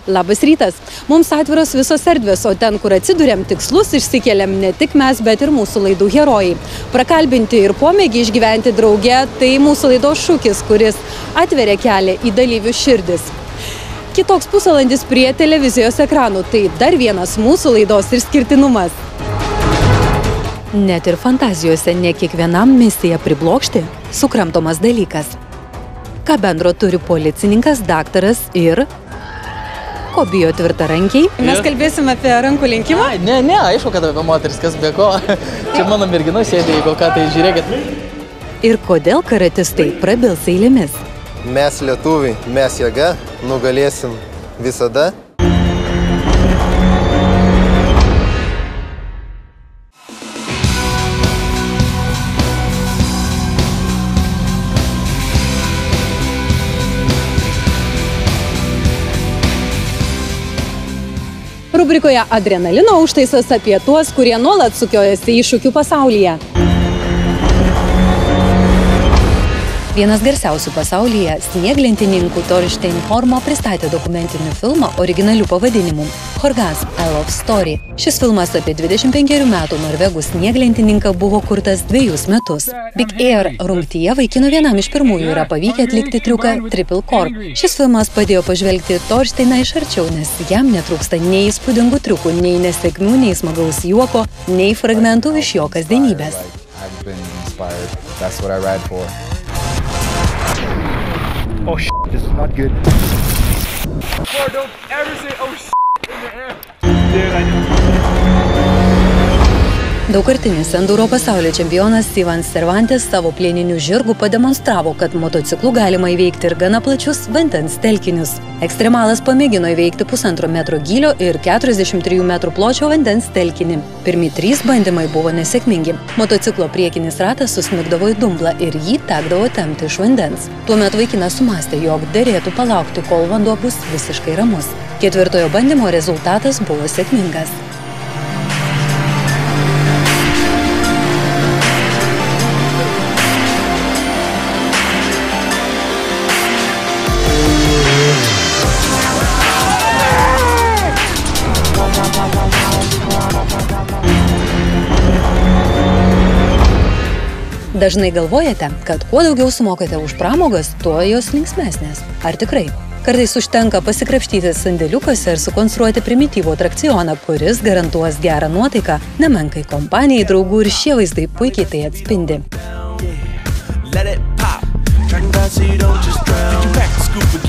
Labas rytas. Mums atviros visos erdvės, o ten, kur atsiduriam tikslus, išsikeliam ne tik mes, bet ir mūsų laidų herojai. Prakalbinti ir pomėgį išgyventi drauge – tai mūsų laidos šūkis, kuris atveria kelią į dalyvių širdis. Kitoks pusvalandis prie televizijos ekranų – tai dar vienas mūsų laidos išskirtinumas. Net ir fantazijose ne kiekvienam misija priblokšti sukramtomas dalykas. Ką bendro turi policininkas, daktaras ir... Ko bijo tvirtarankiai? Mes kalbėsime apie rankų lenkimą? Ne, aišku, kad apie moteris, kas be ko. Čia mano mergina sėdė, jeigu ką, tai žiūrėkit. Ir kodėl karatistai prabils eilėmis? Mes lietuviai, mes jėga, nugalėsim visada. Rubrikoje Adrenalino užtaisas apie tuos, kurie nuolat sukiojasi iššūkių pasaulyje. Vienas garsiausių pasaulyje snieglentininkų Torstein Hormo pristatė dokumentinį filmą originaliu pavadinimu Horgas – A Love Story. Šis filmas apie 25 metų norvegų snieglentininką buvo kurtas 2 metus. Big Air rungtyje vaikino vienam iš pirmųjų yra pavykę atlikti triuką Triple Cork. Šis filmas padėjo pažvelgti Torsteiną iš arčiau, nes jam netrūksta nei įspūdingų triukų, nei nesėkmių, nei smagaus juoko, nei fragmentų iš jo kasdienybės. Oh shit, this is not good. Boy, don't ever say oh shit in the air. Dude, I know. Daugkartinis enduro pasaulio čempionas Ivan Cervantes savo plieniniu žirgu pademonstravo, kad motociklu galima įveikti ir gana plačius vandens telkinius. Ekstremalas pamėgino įveikti 1,5 metro gylio ir 43 metrų pločio vandens telkinį. Pirmi 3 bandymai buvo nesėkmingi. Motociklo priekinis ratas susmigdavo į dumblą ir jį tekdavo tempti iš vandens. Tuomet vaikinas sumastė, jog derėtų palaukti, kol vanduo bus visiškai ramus. 4. bandymo rezultatas buvo sėkmingas. Dažnai galvojate, kad kuo daugiau sumokate už pramogas, tuo jos linksmesnės. Ar tikrai? Kartais užtenka pasikrapštyti sandėliukose ir sukonstruoti primityvų atrakcioną, kuris garantuos gerą nuotaiką, nemenkai kompanijai, draugų ir šie vaizdai puikiai tai atspindi.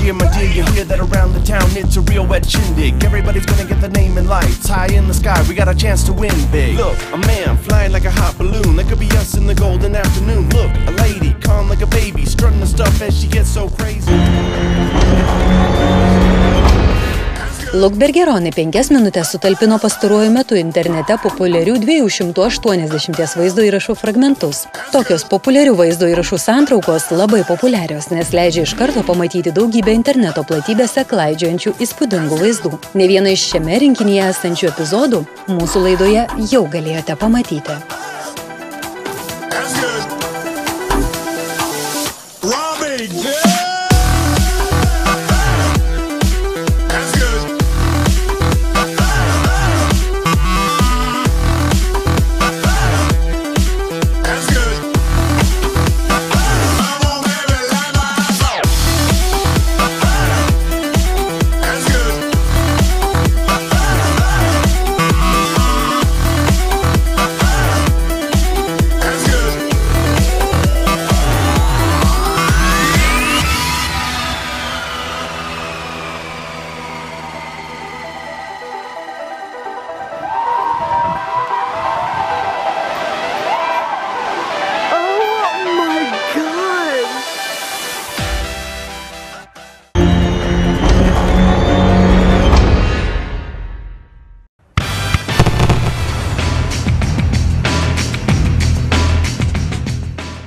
My dear, you hear that around the town, it's a real wet shindig. Everybody's gonna get the name in lights, high in the sky, we got a chance to win big. Look, a man flying like a hot balloon, that could be us in the golden afternoon. Look, a lady, calm like a baby, strutting the stuff as she gets so crazy. Look Bergeroni 5 minutės sutalpino pastaruoju metu internete populiarių 280 vaizdo įrašų fragmentus. Tokios populiarių vaizdo įrašų santraukos labai populiarios, nes leidžia iš karto pamatyti daugybę interneto platybėse klaidžiojančių įspūdingų vaizdų. Ne vieną iš šiame rinkinyje esančių epizodų mūsų laidoje jau galėjote pamatyti.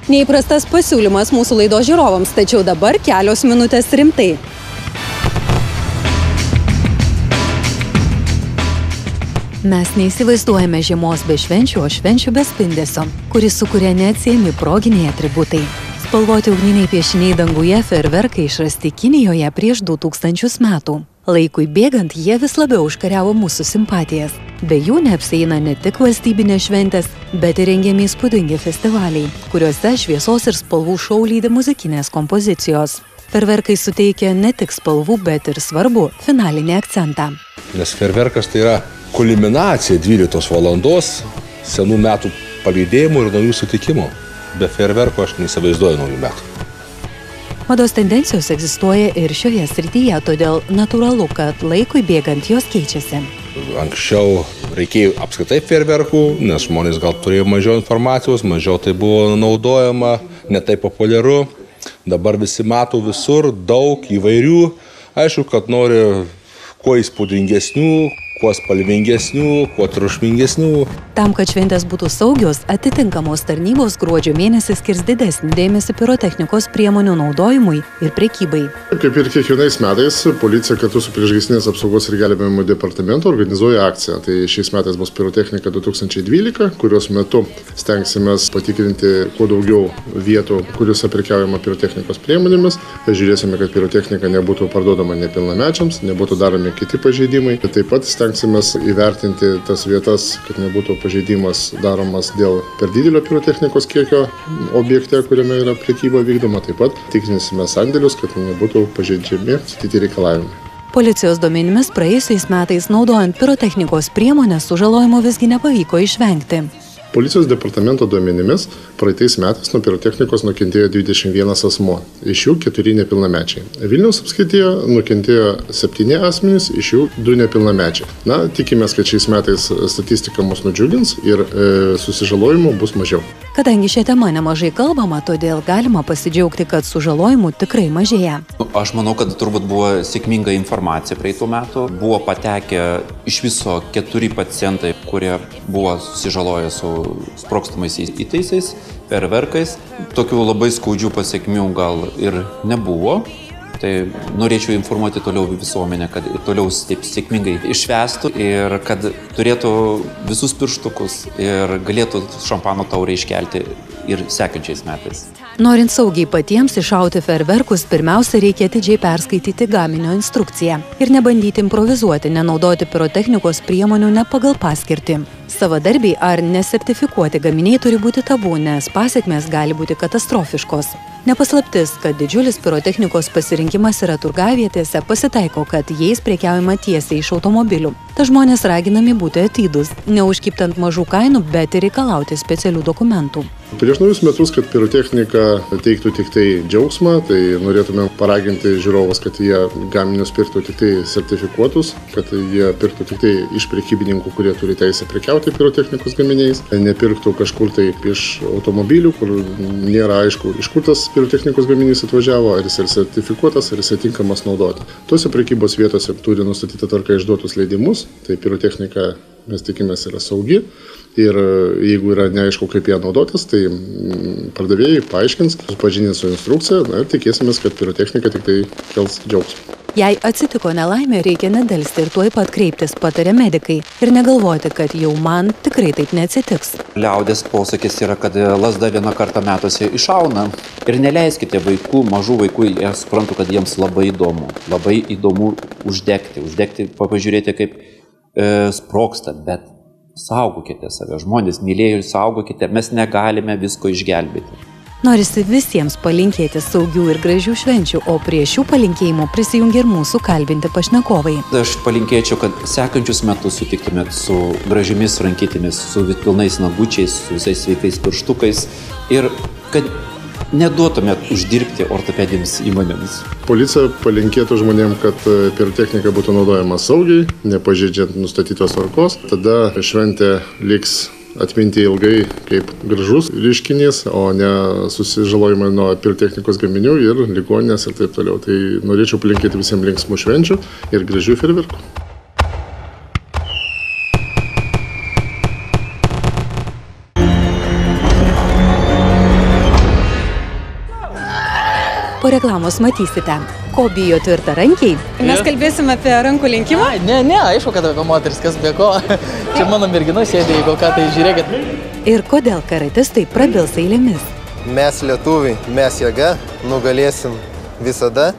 Neįprastas pasiūlymas mūsų laidos žiūrovams, tačiau dabar kelios minutės rimtai. Mes neįsivaizduojame žiemos be švenčių, o švenčių be spindesio, kuris sukuria neatsiejami proginiai atributai. Spalvoti ugniniai piešiniai danguje, fejerverkai išrasti Kinijoje prieš 2000 metų. Laikui bėgant jie vis labiau užkariavo mūsų simpatijas. Be jų neapsieina ne tik valstybinės šventės, bet ir rengiami įspūdingi festivaliai, kuriuose šviesos ir spalvų šou lydi muzikinės kompozicijos. Fejerverkai suteikia ne tik spalvų, bet ir svarbu finalinį akcentą. Nes fejerverkas tai yra kulminacija 12 valandos senų metų palydėjimų ir naujų sutikimų. Be fejerverko aš neįsivaizduoju naujų metų. Mados tendencijos egzistuoja ir šioje srityje, todėl natūralu, kad laikui bėgant jos keičiasi. Anksčiau reikėjo apskritai fejerverkų, nes žmonės gal turėjo mažiau informacijos, mažiau tai buvo naudojama, ne taip populiaru. Dabar visi mato visur, daug įvairių. Aišku, kad nori kuo įspūdingesnių, kuo spalvingesnių, kuo triukšmingesnių. Tam, kad šventės būtų saugios, atitinkamos tarnybos gruodžio mėnesį skirs didesnį dėmesį pirotechnikos priemonių naudojimui ir prekybai. Kaip ir kiekvienais metais, policija kartu su Priešgaisrinės apsaugos ir gelbėjimo departamentu organizuoja akciją. Tai šiais metais bus pirotechnika 2012, kurios metu stengsimės patikrinti kuo daugiau vietų, kuriuose prekiaujama pirotechnikos priemonėmis. Žiūrėsime, kad pirotechnika nebūtų parduodama nepilnamečiams, nebūtų daromi kiti pažeidimai. Taip pat stengsimės įvertinti tas vietas, kad nebūtų pažeidimas daromas dėl per didelio pirotechnikos kiekio objekte, kuriame yra prekyba vykdoma. Taip pat tikrinsime sandėlius, kad nebūtų pažeidžiami kiti reikalavimai. Policijos duomenimis praėjusiais metais naudojant pirotechnikos priemonės sužalojimo visgi nepavyko išvengti. Policijos departamento duomenimis praeitais metais nuo pirotechnikos nukentėjo 21 asmuo, iš jų 4 nepilnamečiai. Vilniaus apskrityje nukentėjo 7 asmenys, iš jų 2 nepilnamečiai. Tikimės, kad šiais metais statistika mus nudžiugins ir susižalojimų bus mažiau. Kadangi šią temą nemažai kalbama, todėl galima pasidžiaugti, kad sužalojimų tikrai mažėja. Aš manau, kad turbūt buvo sėkminga informacija praeitų metų. Buvo patekę iš viso 4 pacientai, kurie buvo susižaloję su sprogstamais įtaisais, fejerverkais. Tokių labai skaudžių pasekmių gal ir nebuvo. Tai norėčiau informuoti toliau visuomenę, kad toliau taip sėkmingai išvestų ir kad turėtų visus pirštukus ir galėtų šampano taurę iškelti ir sekančiais metais. Norint saugiai patiems iššauti fejerverkus, pirmiausia reikia atidžiai perskaityti gaminio instrukciją ir nebandyti improvizuoti, nenaudoti pirotechnikos priemonių ne pagal paskirtį. Savadarbiai ar nesertifikuoti gaminiai turi būti tabu, nes pasekmės gali būti katastrofiškos. Nepaslaptis, kad didžiulis pirotechnikos pasirinkimas yra turgavietėse, pasitaiko, kad jais prekiaujama tiesiai iš automobilių. Ta žmonės raginami būti atidūs, neužkibtant mažų kainų, bet ir reikalauti specialių dokumentų. Prieš naujus metus, kad pirotechnika teiktų tik tai džiaugsmą, tai norėtume paraginti žiūrovus, kad jie gaminius pirktų tik tai sertifikuotus, kad jie pirktų tik tai iš prekybininkų, kurie turi teisę prekiauti pirotechnikos gaminiais, nepirktų kažkur tai iš automobilių, kur nėra aišku, iš kur tas pirotechnikos gaminys atvažiavo, ar jis yra sertifikuotas, ar jis tinkamas naudoti. Tuose prekybos vietose turi nustatytą tvarką išduotus leidimus, tai pirotechnika, mes tikimės, yra saugi. Ir jeigu yra neaišku, kaip ją naudotis, tai pardavėjai paaiškins, supažindins su instrukcija ir tikėsimės, kad pirotechnika tik tai kels džiaugsmą. Jei atsitiko nelaimė, reikia nedelsti ir tuoj pat kreiptis, pataria medikai. Ir negalvoti, kad jau man tikrai taip neatsitiks. Liaudės posakis yra, kad lazda vieną kartą metuose iššauna. Ir neleiskite vaikų, mažų vaikų, jie suprantu, kad jiems labai įdomu uždegti, pažiūrėti, kaip sprogsta, bet saugokite save, žmonės, mylėjai, saugokite, mes negalime visko išgelbėti. Norisi visiems palinkėti saugių ir gražių švenčių, o prie šių palinkėjimų prisijungia ir mūsų kalbinti pašnekovai. Aš palinkėčiau, kad sekančius metus sutiktumėt su gražiamis rankytėmis, su pilnais nagučiais, su visais sveikais pirštukais ir kad neduotumėt uždirbti ortopedijams įmonėms. Policija palinkėtų žmonėm, kad pirotechnika būtų naudojama saugiai, nepažeidžiant nustatytos tvarkos. Tada šventė liks atminti ilgai kaip gražus reiškinys, o ne susižalojimai nuo pirotechnikos gaminių ir ligoninės ir taip toliau. Tai norėčiau palinkėti visiems linksmų švenčių ir gražių fejerverkų. Po reklamos matysite, ko bijo tvirtarankiai. Mes kalbėsime apie rankų linkimą? Ne, aišku, kad apie moteris, kas be ko. Čia mano mergina sėdė, jeigu ką, tai žiūrėkit. Ir kodėl karatistai prabils eilėmis. Mes lietuviai, mes jėga, nugalėsim visada.